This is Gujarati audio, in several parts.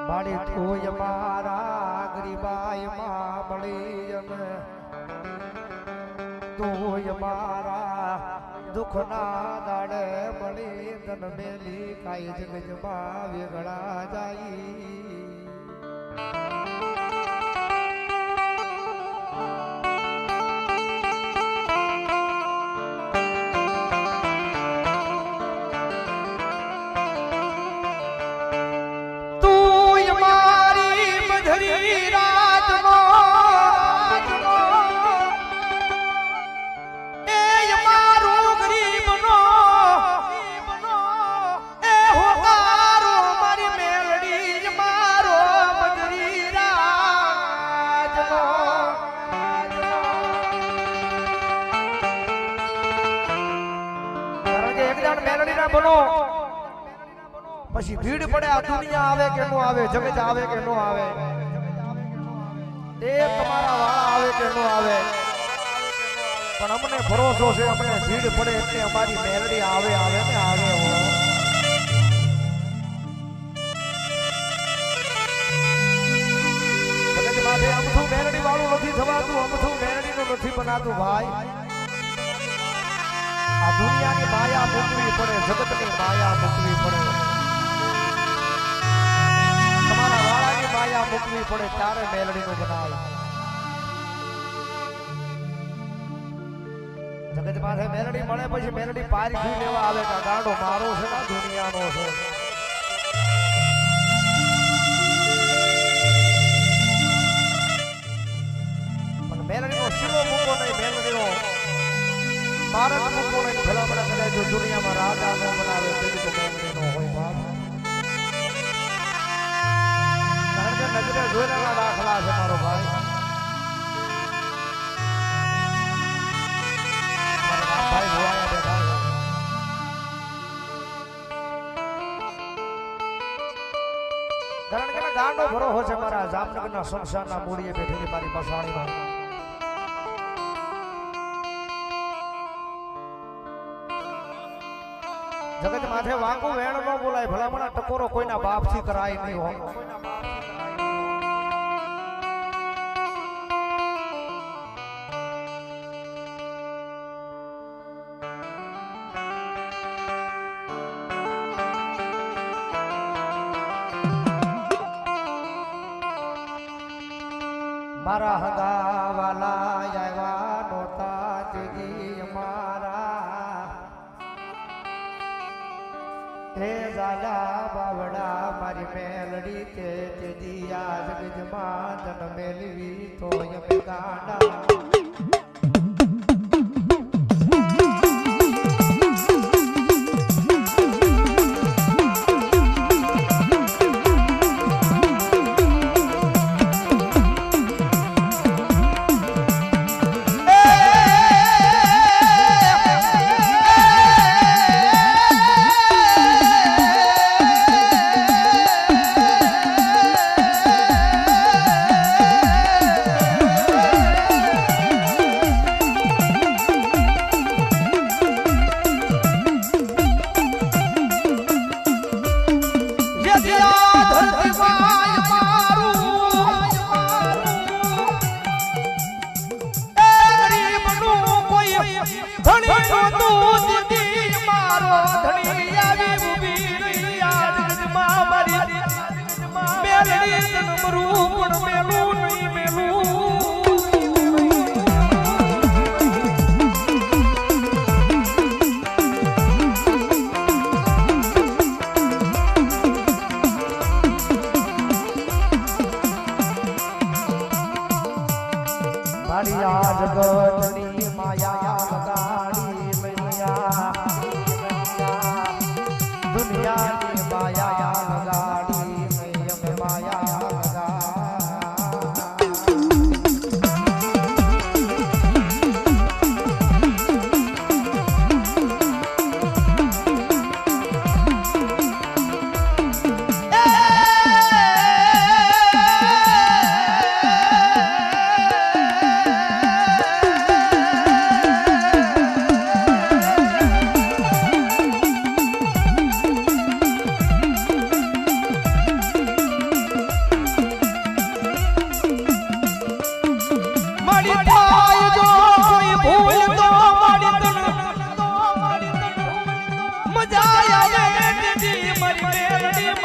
મારી ઠોય મારા ગરીબાઈ માં મળી અને તુંય મારા દુઃખના દાડે મળી તન મેલી કાઈ જગજમાં વેગળા જાય બનો પછી ભીડ પડે આ દુનિયા આવે કે નો આવે જગત આવે કે નો આવે એ તમારા વાળા આવે કે નો આવે પણ અમને ભરોસો છે અમને ભીડ પડે એટલે અમારી મેલડી આવે આવે ને આવે હો ભગત માથે અમથું મેલડી વાળું નથી થવાતું અમથું મેલડી નું નથી બનાતું ભાઈ આ દુનિયાની માયા મૂકવી પડે જગતની માયા મૂકવી પડે તમારા વાળાની માયા મૂકવી પડે ત્યારે મેલડીનું બનાવે જગત માથે મેલડી મળે પછી મેલડી પારખી લેવા આવે કે ગાડો મારો છે ને દુનિયાનો છે પણ મેલડીનો શીલો મૂકો નહીં મેલડીનો ભારત મૂકો નહીં ભલામણા કદાચ જો દુનિયામાં રાજા નો બનાવે તેની તો મેલડી નો હોય બાપ કારણ કે નજરે જોયેલા દાખલા છે મારો ભાઈ મારા ભાઈ ભોળાયા બેઠા છે કારણ કે ગાંડો ભરો છે મારા જામનગરના શમશાનના મૂળીએ બેઠેલી મારી પસાણીમાં જગત માથે વાંકું વેણ ન બોલાય ભલામણા ટકોરો કોઈના બાપથી કરાય નહીં હો મારા હગા વાલા આવ્યા નોતા તેજી મારા હે ઝાલા બાવડા મારી મેલડી તે દિયા જગજમાં તન મેલવી તો યમ ગાડા જગતની માયા લગાડી મૈયા દુનિયાની માયા લગાડી મૈયા માયા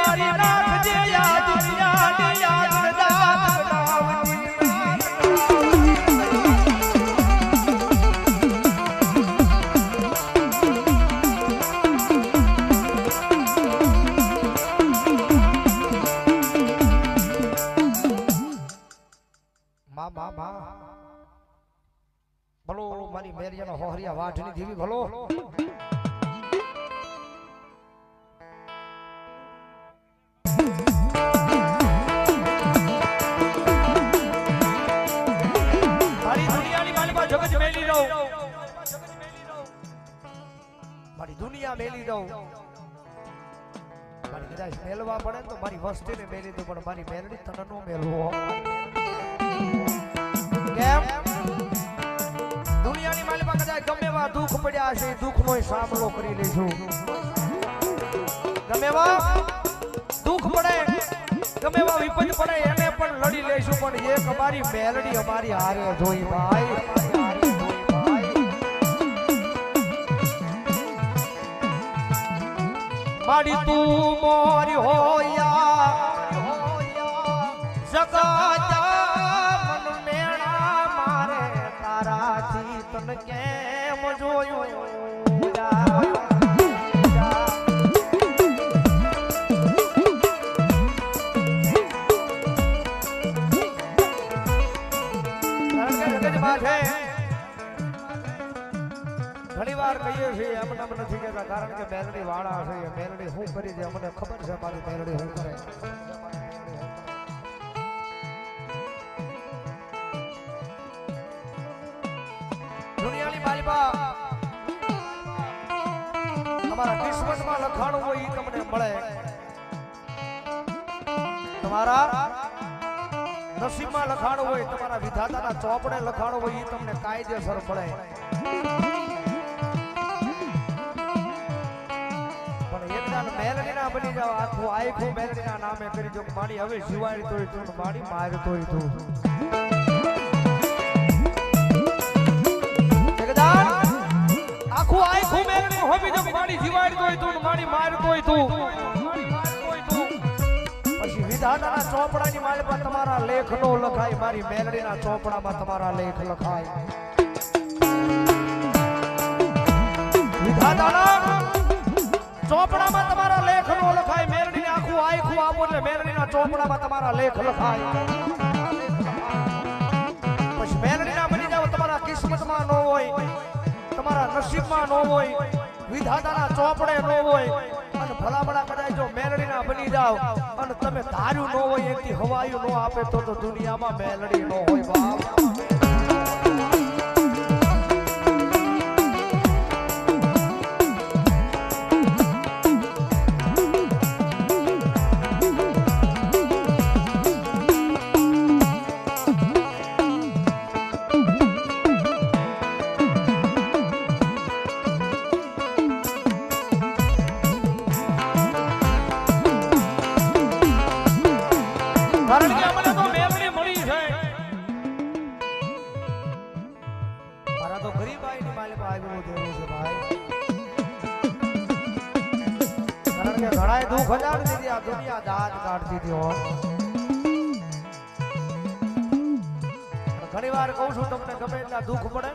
મારી નાથ જે યા દુનિયાની યાદ દાત બનાવતી ભલો મારી મેરિયાનો હોહરિયા વાઢની દેવી ભલો મારી દુનિયાની માલિકા જગત મેલી રહો મારી દુનિયા મેલી રહો મારી કદાચ મેલવા પડે તો મારી વસ્તીને મેલી દો પણ મારી મેલડી તને નો મેલવો કેમ દુનિયાની માલિકા કદાચ ગમે એવા દુઃખ પડ્યા છે દુઃખનો સામનો કરી લેશું ગમે એવા દુઃખ પડે ગમે એવા વિપદ પડે એને પણ લડી લેશું પણ એક અમારી મેલડી અમારી હારે જોઈ ભાઈ માડી તું મોરી હોયા જગા તને કેમ જોયું ઘણી વાર કહીએ છીએ અમને નથી કહેતા કારણ કે મેલડી વાળા છે મેલડી શું કરી દે અમને ખબર છે મારી મેલડી શું કરે તમારા કિસ્મતમાં લખાણું હોય એ તમને મળે તમારા નસીબમાં લખાણું હોય તમારા વિધાતાના ચોપડે લખાણું હોય એ તમને કાયદેસર મળે પણ એકદમ મેલડીના બની જાવ આખું આખું મેલડીના નામે કરી દો મારી હવે જીવાડી તોય તું મારી માર તોય તું આખું આખું મેલડી હોવી જો મારી જીવાડ તોય તું મારી માર તોય તું પછી વિધાતાના ચોપડાની માલિકા તમારા લેખ નો લખાય મારી મેલડીના ચોપડામાં તમારા લેખ લખાય વિધાતાના ચોપડામાં તમારા લેખ નો લખાય મેલડીને આખું આખું આપો એટલે મેલડીના ચોપડામાં તમારા લેખ લખાય પછી મેલડીના બની જાવ તમારા કિસ્મતમાં ન હોય તમારા નસીબમાં ન હોય વિધાતાના ચોપડે ન હોય અને ભલામણા કદાચ જો મેલડીના બની જાવ અને તમે ધાર્યું ન હોય એથી હવાયું ન આપે તો દુનિયામાં મેલડી ન હોય બાપ કારણ કે અમને તો મેલડી મળી છે મારા તો ગરીબાઈની માલિકા આવ્યું દેવું છે ભાઈ કારણ કે ઘણાય દુઃખ હજાર દીધી આ દુનિયા દાંત કાઢતી હતી હો ઘણી વાર કહું છું તમને ગમે એટલા દુઃખ પડે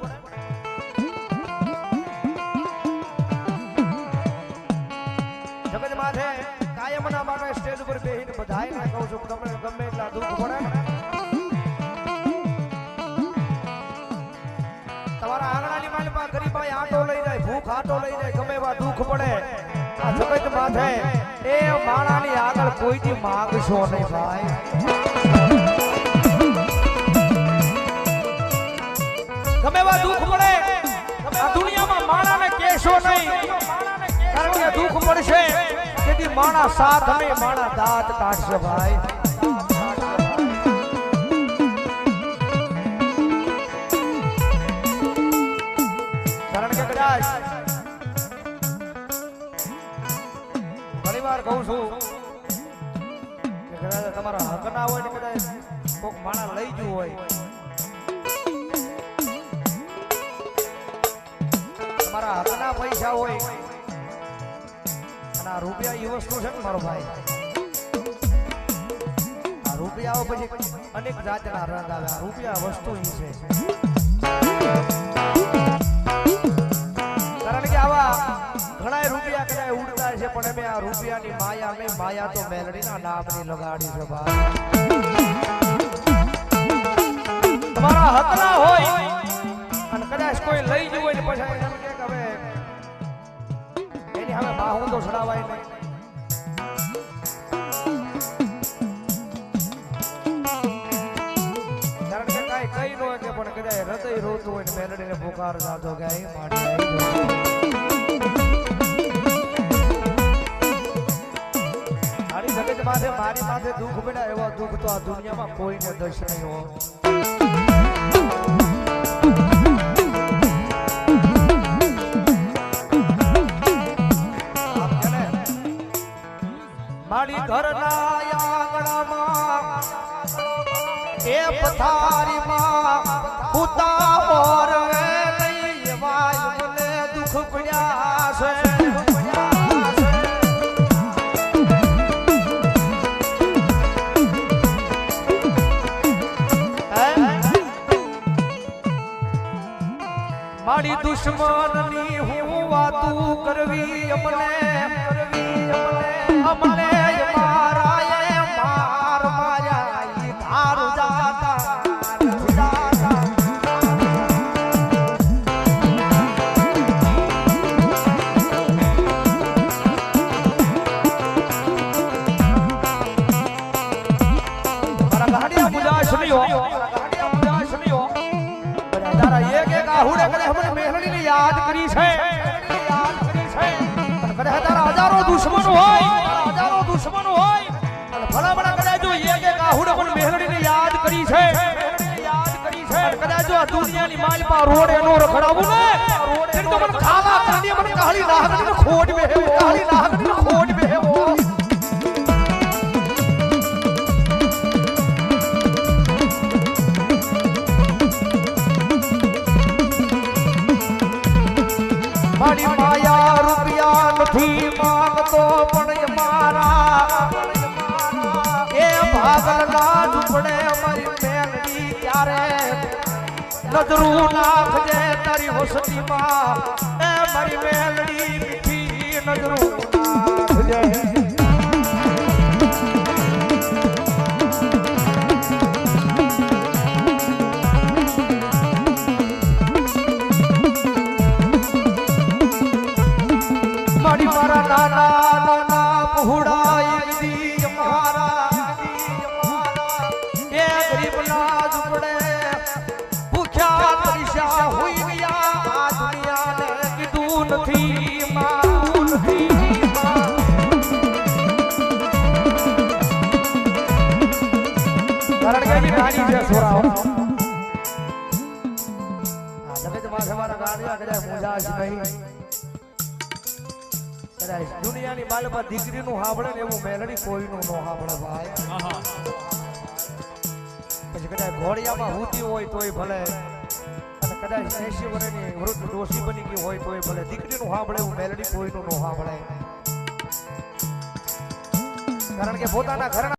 જગત માથે કાયમના માટે સ્ટેજ ઉપર બેહીને બધાયને કહું છું તમને ગમે એટલા દુઃખ પડે તમારા આંગણાની માલિકા ગરીબાઈ આટો લઈ જાય ભૂખ આટો લઈ જાય ગમે એવા દુઃખ પડે આ જગત માથે એ માણાની આગળ કોઈથી માંગશો નહીં ભાઈ ગમે એવા દુઃખ પડે આ દુનિયામાં માણાને કહેશો નહીં કારણ કે દુઃખ પડશે તેથી માણા સાથ નહીં માણા દાંત કાઢશે ભાઈ કારણ કે કદાચ ઘણી વાર કહું છું કે કદાચ તમારા હક ના હોય ને કદાચ કોઈક માણા લઈ ગયું હોય તમારા હકના પૈસા હોય અને આ રૂપિયા એ વસ્તુ છે ને મારો ભાઈ રૂપિયા પછી અનેક જાતના રંગ આવે આ રૂપિયા વસ્તુ ઈ છે કારણ કે આવા ઘણા રૂપિયા કદાચ ઉડતા છે પણ અમે આ રૂપિયાની માયા નહીં માયા તો મેલડીના નામની લગાડી છે ભાઈ તમારા હકના હોય અને કદાચ કોઈ લઈ જવું હોય ને પછી એમ કે હવે એની હવે બાહું તો છડાવાય નહીં કારણ કે કાંઈ કઈ ન હોય કે પણ કદાચ હૃદય રોતું હોય ને મેલડીને પુકાર જાતો કે અહીં માડી આવી જગત માથે મારી માથે દુઃખ પડ્યા એવા દુઃખ તો આ દુનિયામાં કોઈને દર્શ નહીં હોય મારી ઘરના આંગણામાં એ પથારીમાં ઉતાવર નહીં વાય મને દુઃખ પડ્યા છે મારી દુશ્મનની હું વાતું કરવી અમને મારાએ માર માર્યા ધાર જાતા મારા ગાડિયા મુજા સુનિયો તારા એક આહુડે કરે હમને મેહણીને યાદ કરી છે કરે તારા હજારો દુશ્મન હોય અને ભલા ભલા કદાચ જો એક આહુડે પણ મેહણીને યાદ કરી છે કદાચ જો આ દુનિયાની માલપા રોડે નો રખડાવું ને તો મને ખાવા કાઢી મને કાળી નાગની ખોટ બેહવો મારી માયા રૂપિયા નથી માંગતો પણ મારા એ ભાગલના ઝૂંપડે મારી મેલડી ક્યારે નજરું નાખજે તારી વસતીમાં એ મારી મેલડી મીઠી નજરું નાખજે મારી મારા નાના પહોળાઈ દી મારા એ ગરીબના ઝૂંપડે ભૂખ્યા તરીશા હોઈ ગયા આ દુનિયાને કીધું નથી કારણ કે નાની છે છોરાઓ આ જગત માં તમારા ગાડિયા કદાચ મુજા જ નહીં દુનિયાની માલમાં દીકરીનું સાંભળે ને એવું મેલડી કોઈનું ન સાંભળે ભાઈ પછી કદાચ ઘોડિયામાં હુતી હોય તોય ભલે અને કદાચ 80 વર્ષની વૃદ્ધ ડોશી બની ગઈ હોય તોય ભલે દીકરીનું સાંભળે એવું મેલડી કોઈનું ન સાંભળે કારણ કે પોતાના ઘરના